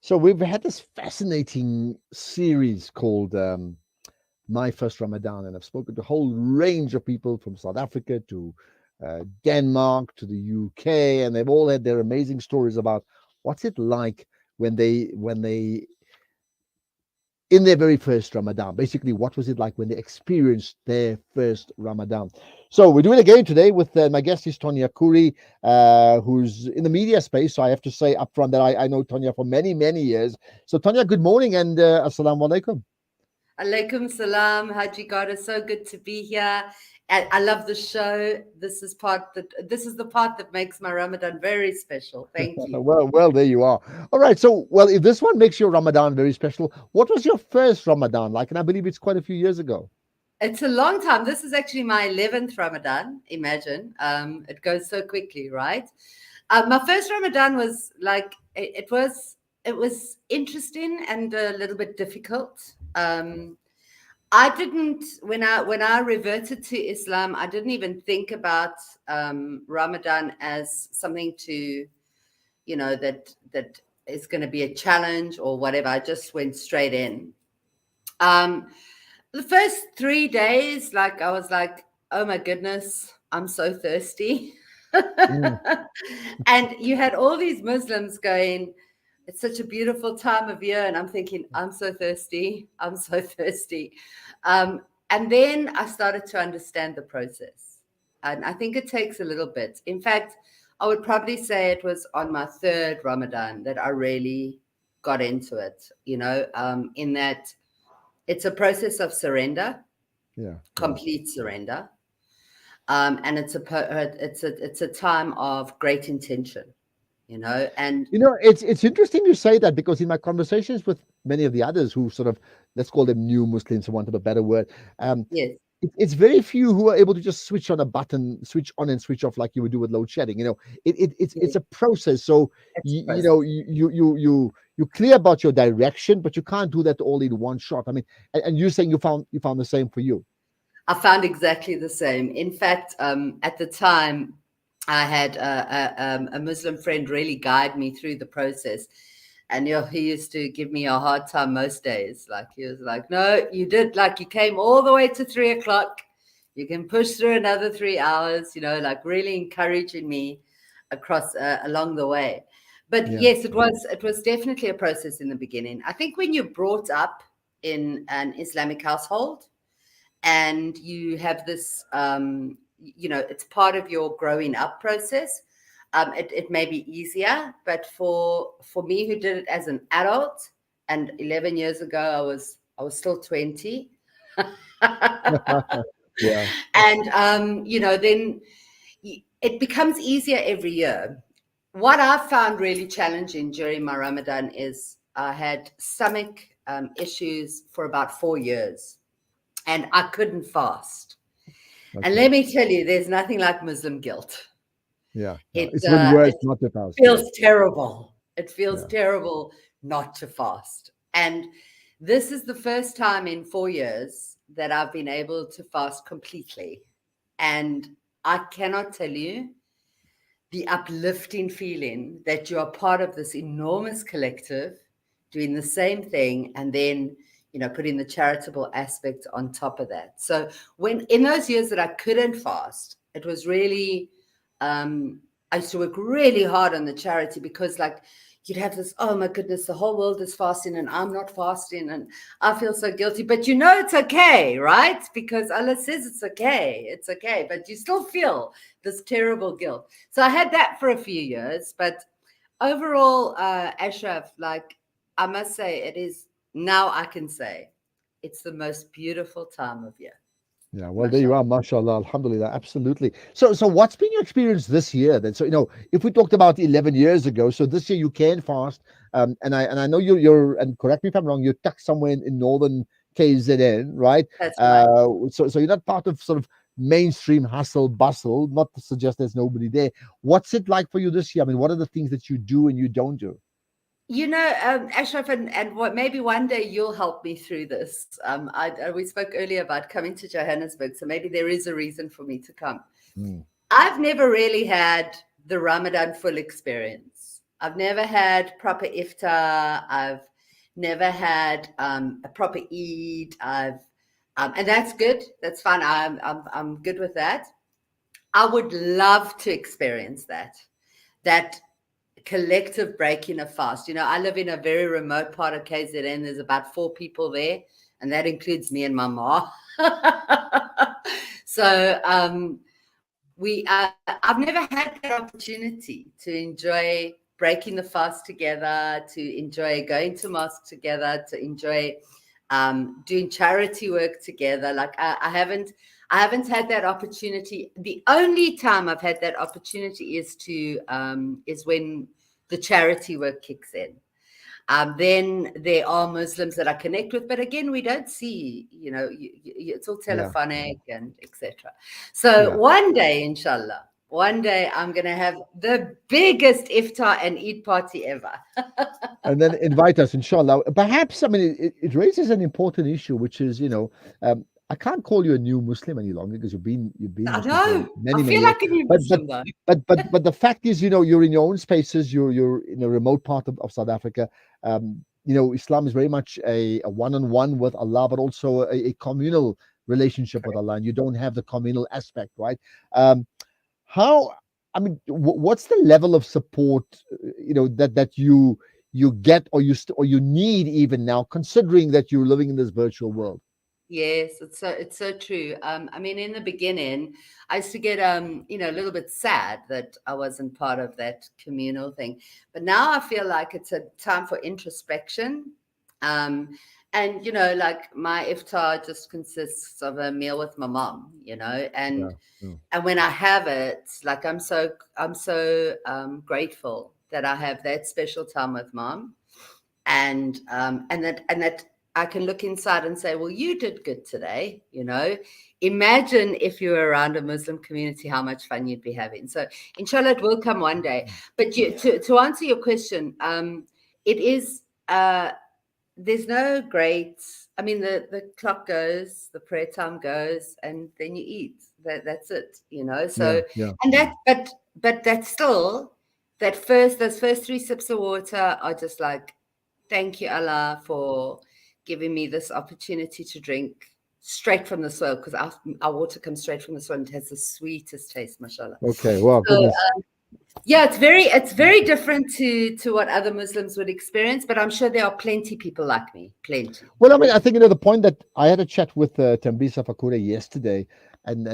So we've had this fascinating series called My First Ramadan, and I've spoken to a whole range of people from South Africa to Denmark to the UK, and they've all had their amazing stories about what's it like when they in their very first Ramadan. Basically, what was it like when they experienced their first Ramadan? So we're doing it again today with my guest is Tonya Khoury, who's in the media space. So I have to say upfront that I know Tonya for many, many years. So Tonya, good morning and assalamu alaikum. Alaikum salam, Haji God. It's so good to be here. And I love the show. This is the part that makes my Ramadan very special. Thank you. Well, there you are. All right. So, well, if this one makes your Ramadan very special, what was your first Ramadan like? And I believe it's quite a few years ago. It's a long time. This is actually my 11th Ramadan. Imagine. It goes so quickly, right? My first Ramadan was like it was interesting and a little bit difficult. I didn't when I reverted to Islam, I didn't even think about Ramadan as something to, that is going to be a challenge or whatever. I just went straight in. Um, the first 3 days, like I was like, oh my goodness, I'm so thirsty. Mm, And you had all these Muslims going, it's such a beautiful time of year. And I'm thinking, I'm so thirsty. I'm so thirsty. And then I started to understand the process. And I think it takes a little bit. In fact, I would probably say it was on my third Ramadan that I really got into it, in that it's a process of surrender, yeah. Yeah. complete surrender. And it's a time of great intention, and It's interesting you say that because in my conversations with many of the others who sort of let's call them new Muslims, for want of a better word, um, yes, it's very few who are able to just switch on a button, switch on and switch off like you would do with load shedding. It's yes, a process. So it's a process. you clear about your direction, but you can't do that all in one shot. I mean, and you're saying you found the same for you. I found exactly the same. In fact, at the time, I had a Muslim friend really guide me through the process. And he used to give me a hard time most days. Like he was like, no, you did, like you came all the way to 3 o'clock. You can push through another 3 hours, like really encouraging me across along the way. But Yeah. yes, it was definitely a process in the beginning. I think when you're brought up in an Islamic household, and you have this it's part of your growing up process. It may be easier, but for me who did it as an adult, and 11 years ago I was still 20. Yeah. And then it becomes easier every year. What I found really challenging during my Ramadan is I had stomach issues for about 4 years, and I couldn't fast. And Okay. let me tell you, there's nothing like Muslim guilt. Yeah. Yeah. It It's even uh, worse it not to fast. Yeah. feels terrible. It feels Yeah. terrible not to fast. And this is the first time in 4 years that I've been able to fast completely. And I cannot tell you the uplifting feeling that you are part of this enormous collective doing the same thing, and then putting the charitable aspect on top of that. So when in those years that I couldn't fast, it was really I used to work really hard on the charity, because like you'd have this, oh my goodness, the whole world is fasting and I'm not fasting and I feel so guilty. But it's okay, right? Because Allah says it's okay, but you still feel this terrible guilt. So I had that for a few years, but overall, Ashraf, like I must say, it is now I can say it's the most beautiful time of year. Yeah, well, there you Mashallah. are, mashallah, alhamdulillah, absolutely. So what's been your experience this year then? So, if we talked about 11 years ago, so this year you can fast, and I know and correct me if I'm wrong, you're tucked somewhere in northern KZN, right? That's right. So you're not part of sort of mainstream hustle bustle, not to suggest there's nobody there. What's it like for you this year? I mean, what are the things that you do and you don't do? Ashraf, and what maybe one day you'll help me through this. We spoke earlier about coming to Johannesburg, so maybe there is a reason for me to come. Mm, I've never really had the Ramadan full experience. I've never had proper iftar. I've never had a proper Eid. And that's good. That's fine. I'm good with that. I would love to experience that collective breaking of fast. I live in a very remote part of KZN. There's about 4 people there, and that includes me and my mom. So I've never had that opportunity to enjoy breaking the fast together, to enjoy going to mosque together, to enjoy doing charity work together. Like I haven't had that opportunity. The only time I've had that opportunity is when the charity work kicks in. Then there are Muslims that I connect with, but again, we don't see, it's all telephonic and etc. So one day, inshallah, I'm going to have the biggest iftar and Eid party ever. And then invite us, inshallah. Perhaps, I mean, it raises an important issue, which is, I can't call you a new Muslim any longer because you've been I Muslim know. for many, I many feel years. like a new Muslim, though. But the fact is, you're in your own spaces. You're in a remote part of South Africa. Islam is very much a one-on-one with Allah, but also a communal relationship with Allah, and you don't have the communal aspect, right? How? I mean, what's the level of support, that you get or you need even now, considering that you're living in this virtual world? Yes, it's so true. I mean, in the beginning, I used to get a little bit sad that I wasn't part of that communal thing. But now I feel like it's a time for introspection. And like my iftar just consists of a meal with my mom, and when I have it, like I'm so grateful that I have that special time with mom, and that I can look inside and say, well, you did good today. Imagine if you were around a Muslim community, how much fun you'd be having. So inshallah, it will come one day. But to answer your question, it is, there's no great, I mean, the clock goes, the prayer time goes, and then you eat. That's it, So, and but that's still, those first 3 sips of water are just like, thank you, Allah, for giving me this opportunity to drink straight from the soil, because our water comes straight from the soil and it has the sweetest taste, mashallah. Okay, wow, So, goodness. yeah, it's very different to what other Muslims would experience, but I'm sure there are plenty people like me, plenty. Well, I mean, I think the point that I had a chat with Tonya Khoury yesterday, and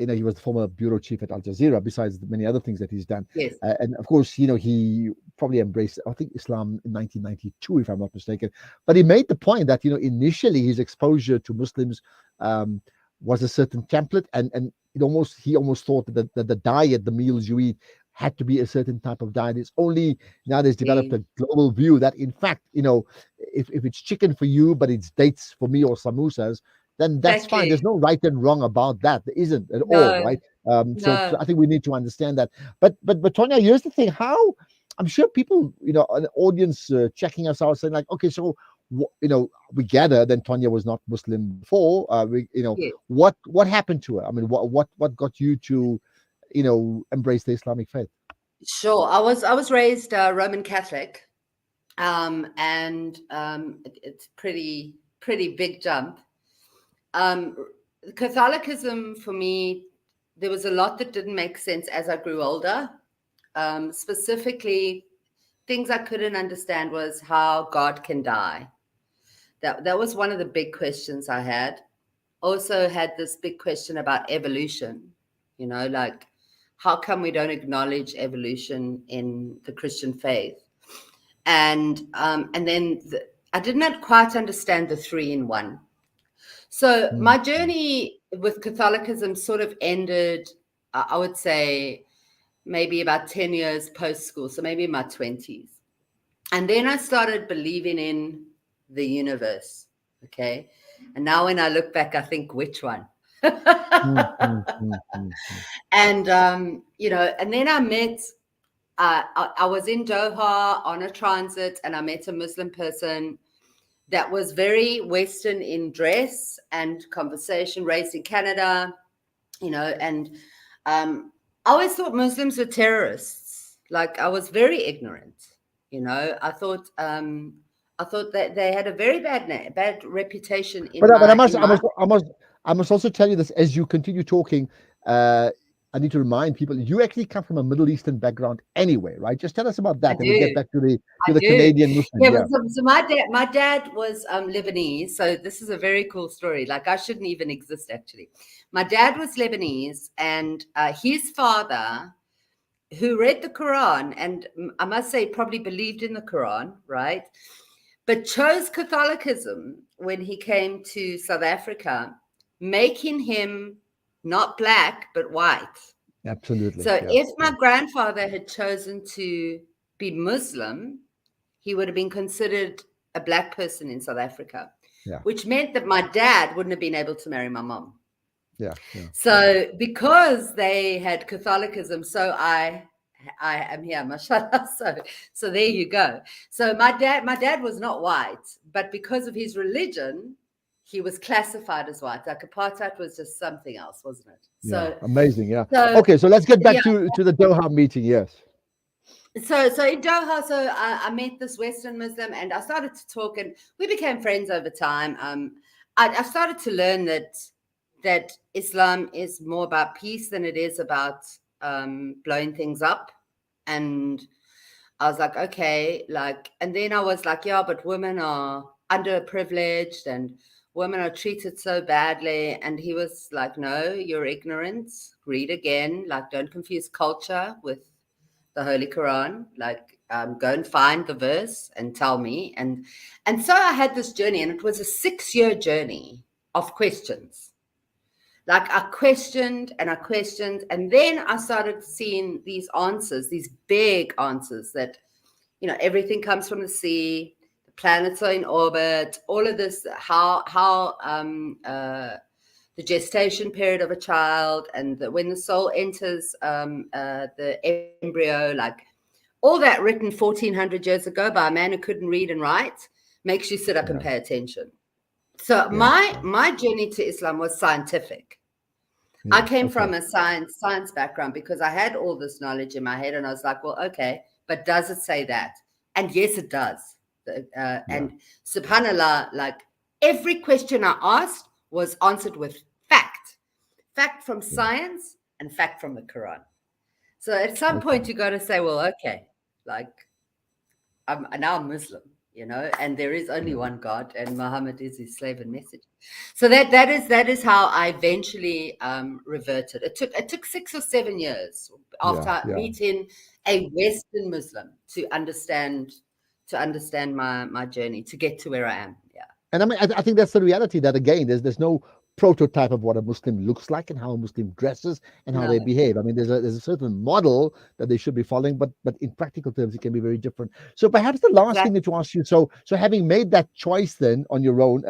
he was the former bureau chief at Al Jazeera, besides the many other things that he's done. Yes. And of course, he probably embraced, I think, Islam in 1992, if I'm not mistaken. But he made the point that initially his exposure to Muslims was a certain template, and he almost thought that the diet, the meals you eat, had to be a certain type of diet. It's only now there's developed a global view that, in fact, if it's chicken for you, but it's dates for me or samosas, then that's fine. There's no right and wrong about that. There isn't at all, right? So I think we need to understand that. But Tonya, here's the thing: how I'm sure people, an audience checking us out, saying like, okay, so we gather then Tonya was not Muslim before. What happened to her? I mean, what got you to embrace the Islamic faith? Sure. I was raised Roman Catholic, and it's pretty big jump. Catholicism for me, there was a lot that didn't make sense as I grew older. Specifically, things I couldn't understand was how God can die. That was one of the big questions I had. Also had this big question about evolution, like, how come we don't acknowledge evolution in the Christian faith? And then I did not quite understand the 3-in-1. So my journey with Catholicism sort of ended, I would say, maybe about 10 years post school, so maybe in my 20s. And then I started believing in the universe. Okay. And now when I look back, I think, which one? And, and then I met, I was in Doha on a transit, and I met a Muslim person that was very Western in dress and conversation, raised in Canada, and I always thought Muslims were terrorists. Like, I was very ignorant. I thought that they had a very bad reputation But in my. I must also tell you this as you continue talking. Uh, I need to remind people you actually come from a Middle Eastern background anyway, right? Just tell us about I that, and we'll get do. back I to the do. Canadian Muslim. Yeah, but Yeah, so my dad was Lebanese, so this is a very cool story. Like I shouldn't even exist actually. My dad was Lebanese, and his father, who read the Quran, and I must say probably believed in the Quran, right? But chose Catholicism when he came to South Africa, making him not black but white. absolutely. So Yeah, if yeah, my grandfather had chosen to be Muslim, he would have been considered a black person in South Africa, yeah, which meant that my dad wouldn't have been able to marry my mom. yeah, yeah, yeah. So because they had Catholicism, so I am here, mashallah. So there you go. So my dad was not white, but because of his religion, he was classified as white. Like apartheid was just something else, wasn't it? Yeah, So amazing. Yeah. so Okay, so let's get back yeah. to the Doha meeting. Yes. So in Doha, so I met this Western Muslim, and I started to talk, and we became friends over time. I started to learn that Islam is more about peace than it is about blowing things up, and I was like, okay, like, and then I was like, yeah, but women are underprivileged and women are treated so badly. And he was like, no, you're ignorant. Read again. Like, don't confuse culture with the Holy Quran. Like, go and find the verse and tell me. And so I had this journey, and it was a 6-year journey of questions. Like I questioned and I questioned, and then I started seeing these answers, these big answers that, everything comes from the sea, the planets are in orbit, all of this, how the gestation period of a child, and when the soul enters the embryo, like all that written 1400 years ago by a man who couldn't read and write, makes you sit up and Yeah, pay attention. So yeah, my journey to Islam was scientific. I yeah. came Okay. from a science background because I had all this knowledge in my head, and I was like, well, okay, but does it say that? And yes, it does. Yeah, And subhanallah, like every question I asked was answered with fact from yeah, science and fact from the Quran. So at some okay. point you got to say, well, okay, like I'm Muslim, and there is only Yeah, one God, and Muhammad is his slave and messenger. So that is how I eventually reverted. It took 6 or 7 years yeah, after yeah. meeting a Western Muslim to understand my journey to get to where I am. Yeah. And I mean, I think that's the reality that again, there's no prototype of what a Muslim looks like and how a Muslim dresses and how No. they behave. I mean, there's a certain model that they should be following, but in practical terms, it can be very different. So perhaps the last thing Exactly. that to ask you, so having made that choice then on your own,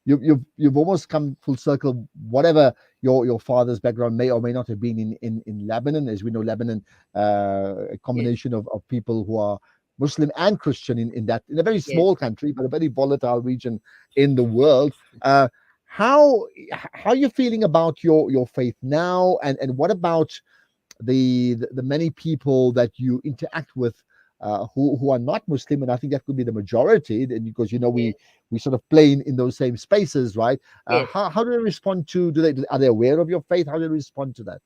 you've almost come full circle. Whatever your father's background may or may not have been in Lebanon, as we know, Lebanon, a Yes. combination of people who are Muslim and Christian in a very Yes. small country, but a very volatile region in the world. Uh, how how are you feeling about your faith now, and what about the many people that you interact with who are not Muslim? And I think that could be the majority, because Yes. we sort of play in those same spaces, right? Yes. How do they respond to? Are they aware of your faith? How do they respond to that?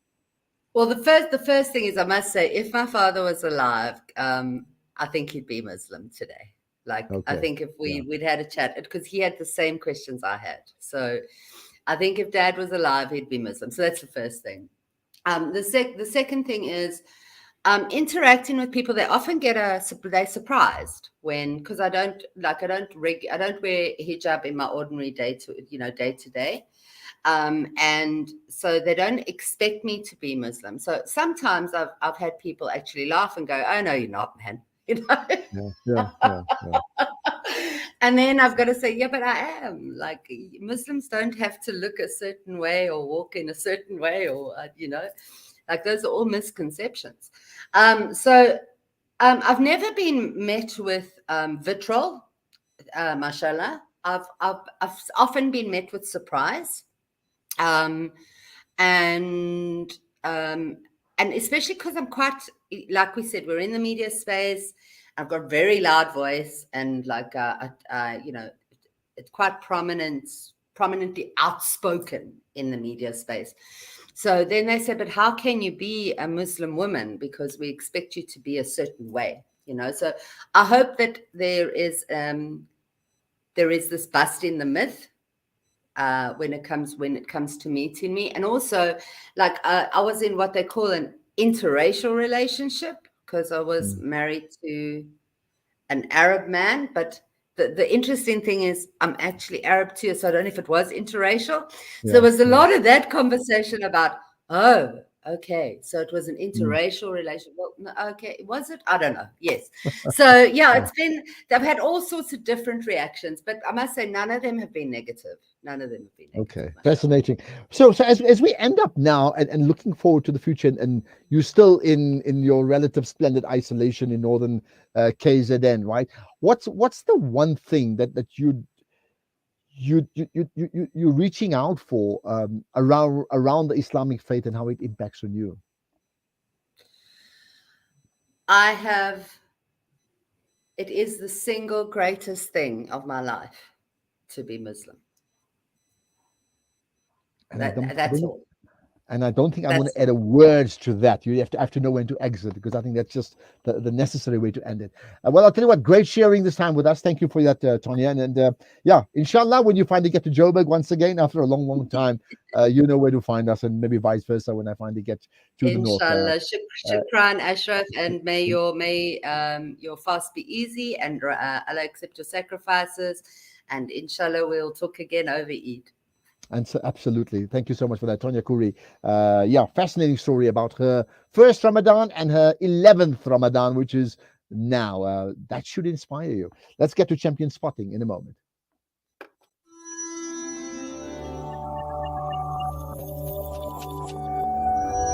Well, the first thing is, I must say, if my father was alive, I think he'd be Muslim today. Like, I Okay, think if yeah, we'd had a chat, because he had the same questions I had. So I think if Dad was alive, he'd be Muslim. So that's the first thing. The second thing is interacting with people. They often they're surprised when, because I don't wear hijab in my ordinary day to day. And so they don't expect me to be Muslim. So sometimes I've had people actually laugh and go, "Oh no, you're not, man." You know. yeah, yeah, yeah, yeah, And then I've got to say, yeah, but I am. Like Muslims don't have to look a certain way or walk in a certain way, or like those are all misconceptions. So I've never been met with vitriol, mashallah. I've often been met with surprise. Um, and um, and especially because I'm quite, like we said, we're in the media space. I've got a very loud voice, and like it's quite prominently outspoken in the media space. So then they said, but how can you be a Muslim woman, because we expect you to be a certain way, So I hope that there is this busting the myth when it comes to meeting me. And also, like, I was in what they call an interracial relationship, because I was married to an Arab man. But the interesting thing is I'm actually Arab too, so I don't know if it was interracial. So there was a lot of that conversation about, oh, okay, so it was an interracial relation. Well, no, okay, was it? I don't know. Yes. So yeah, they've had all sorts of different reactions, but I must say none of them have been negative. None of them have been negative. Okay, fascinating. So as we end up now and looking forward to the future, and you're still in your relative splendid isolation in northern KZN, right? What's the one thing that you're reaching out for around the Islamic faith and how it impacts on you? It is the single greatest thing of my life to be Muslim. That's all. And I don't think I'm going to add a word to that. You have to know when to exit, because I think that's just the necessary way to end it. Well, I'll tell you what, great sharing this time with us. Thank you for that, Tonya. And yeah, inshallah, when you finally get to Joburg once again after a long, long time, you know where to find us, and maybe vice versa when I finally get to the north. Inshallah. Shukran, Ashraf, and may your fast be easy, and Allah accept your sacrifices. And inshallah, we'll talk again over Eid. And so, absolutely. Thank you so much for that, Tonya Khoury. Yeah, fascinating story about her first Ramadan and her 11th Ramadan, which is now. That should inspire you. Let's get to champion spotting in a moment.